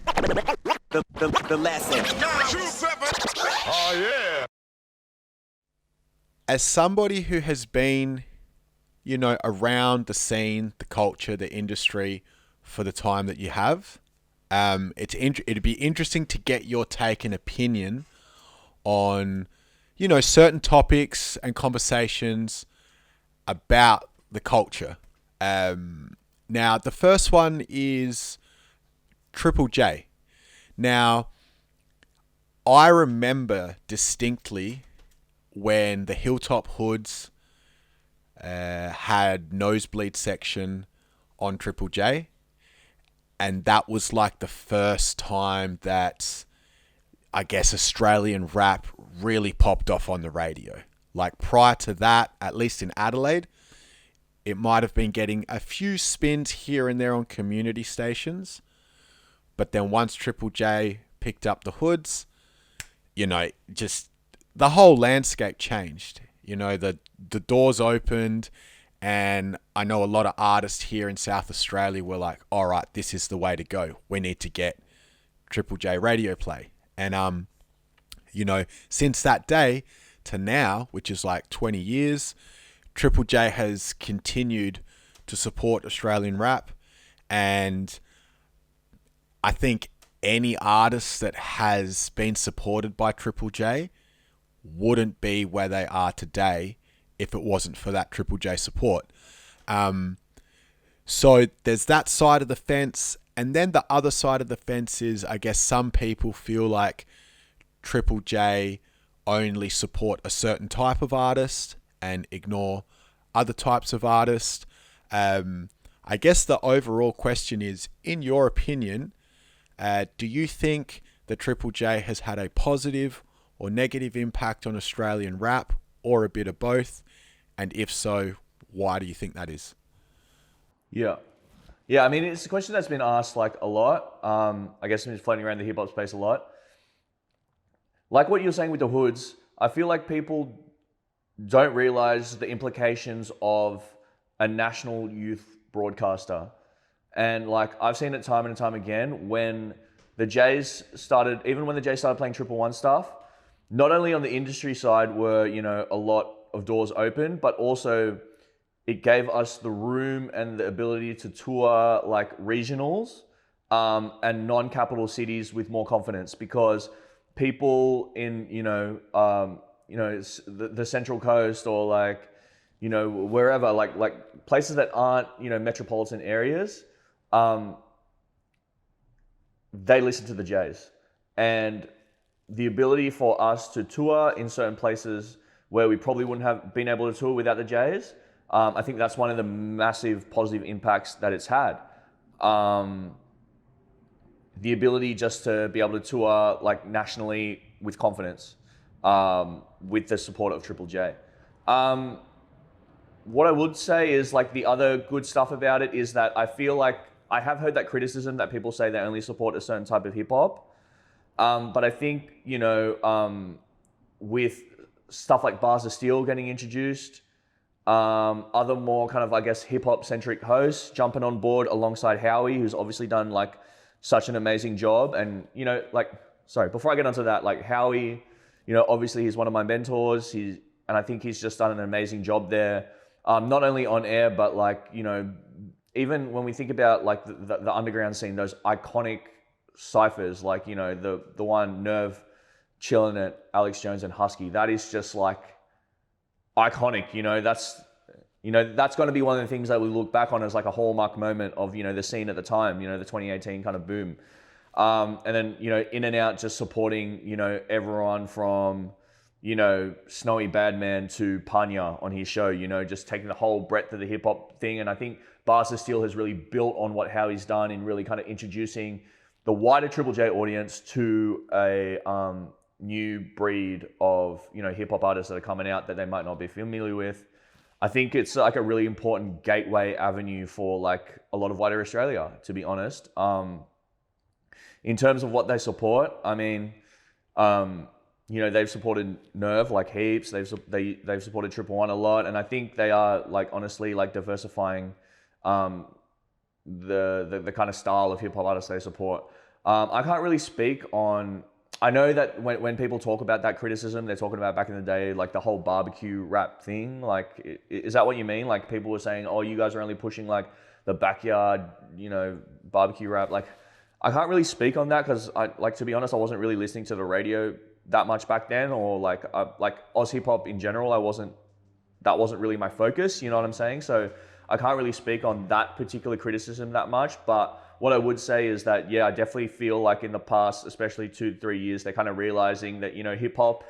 The lesson. Oh, yeah. As somebody who has been, around the scene, the culture, the industry for the time that you have, it'd be interesting to get your take and opinion on, certain topics and conversations about the culture. Now, the first one is Triple J. Now, I remember distinctly when the Hilltop Hoods had nosebleed section on Triple J, and that was like the first time that I guess Australian rap really popped off on the radio. Like prior to that, at least in Adelaide, it might have been getting a few spins here and there on community stations, but then once Triple J picked up the Hoods, just the whole landscape changed. The doors opened, and I know a lot of artists here in South Australia were like, all right, this is the way to go. We need to get Triple J radio play. And, since that day to now, which is like 20 years, Triple J has continued to support Australian rap. And I think any artist that has been supported by Triple J wouldn't be where they are today if it wasn't for that Triple J support. So there's that side of the fence. And then the other side of the fence is, I guess some people feel like Triple J only support a certain type of artist and ignore other types of artists. I guess the overall question is, in your opinion, do you think that Triple J has had a positive or negative impact on Australian rap, or a bit of both? And if so, why do you think that is? Yeah. I mean, it's a question that's been asked like a lot. I guess it's floating around the hip hop space a lot. Like what you're saying with the Hoods, I feel like people don't realize the implications of a national youth broadcaster. And like I've seen it time and time again when the Jays started, even when the Jays started playing Triple One stuff, not only on the industry side were, a lot of doors open, but also it gave us the room and the ability to tour like regionals and non-capital cities with more confidence, because people in, the Central Coast or like, wherever, like places that aren't, metropolitan areas, they listen to the Jays. And the ability for us to tour in certain places where we probably wouldn't have been able to tour without the Jays, I think that's one of the massive positive impacts that it's had. The ability just to be able to tour like nationally with confidence, with the support of Triple J. What I would say is like the other good stuff about it is that I feel like I have heard that criticism that people say they only support a certain type of hip hop. But I think, with stuff like Bars of Steel getting introduced, other more kind of, I guess, hip hop centric hosts jumping on board alongside Howie, who's obviously done like such an amazing job. And, before I get onto that, like Howie, obviously he's one of my mentors. And I think he's just done an amazing job there. Not only on air, but like, even when we think about like the underground scene, those iconic ciphers, like, the one Nerve chilling at Alex Jones and Husky, that is just like iconic. That's going to be one of the things that we look back on as like a hallmark moment of, the scene at the time, the 2018 kind of boom. And then, In and Out just supporting, everyone from, Snowy Badman to Panya on his show, just taking the whole breadth of the hip hop thing. And I think Bars of Steel has really built on what Howie's done in really kind of introducing the wider Triple J audience to a new breed of, hip hop artists that are coming out that they might not be familiar with. I think it's like a really important gateway avenue for like a lot of wider Australia, to be honest. In terms of what they support, I mean, they've supported Nerve like heaps. They've supported Triple One a lot, and I think they are like honestly like diversifying the kind of style of hip hop artists they support. I can't really speak on. I know that when people talk about that criticism, they're talking about back in the day, like the whole barbecue rap thing. Like, is that what you mean? Like, people were saying, oh, you guys are only pushing like the backyard, barbecue rap. Like, I can't really speak on that because, to be honest, I wasn't really listening to the radio that much back then, or like Oz hip hop in general. That wasn't really my focus. You know what I'm saying? So I can't really speak on that particular criticism that much, but what I would say is that, yeah, I definitely feel like in the past, especially 2 to 3 years, they're kind of realizing that, hip hop's,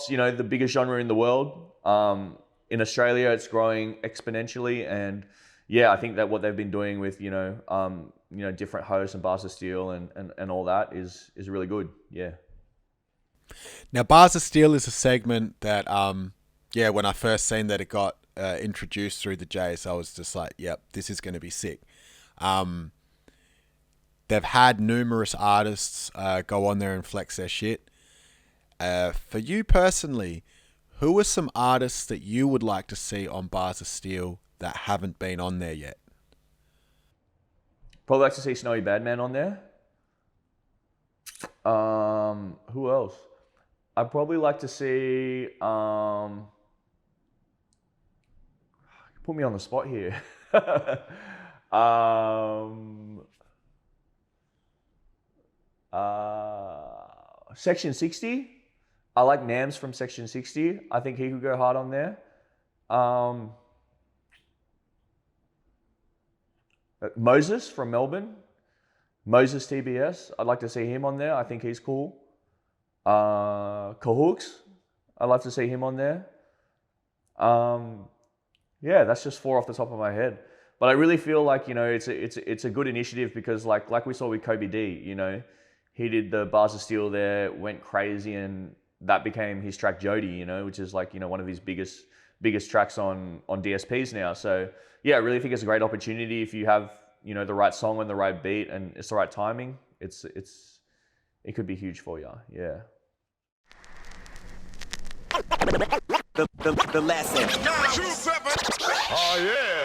the biggest genre in the world. In Australia, it's growing exponentially. And yeah, I think that what they've been doing with, different hosts and Bars of Steel and all that is really good. Yeah. Now, Bars of Steel is a segment that, when I first seen that it got introduced through the Jays, I was just like, yep, this is going to be sick. They've had numerous artists go on there and flex their shit. For you personally, who are some artists that you would like to see on Bars of Steel that haven't been on there yet? Probably like to see Snowy Badman on there. Who else? I'd probably like to see... put me on the spot here. Section 60. I like Nams from Section 60. I think he could go hard on there. Moses from Melbourne. Moses TBS. I'd like to see him on there. I think he's cool. Cahooks. I'd like to see him on there. Yeah, that's just 4 off the top of my head. But I really feel like, it's a good initiative because like we saw with Kobe D, he did the Bars of Steel there, went crazy, and that became his track Jody, which is like, one of his biggest tracks on DSPs now. So yeah, I really think it's a great opportunity if you have, the right song and the right beat and it's the right timing. It could be huge for you. Yeah. The lesson. 927. Oh yeah.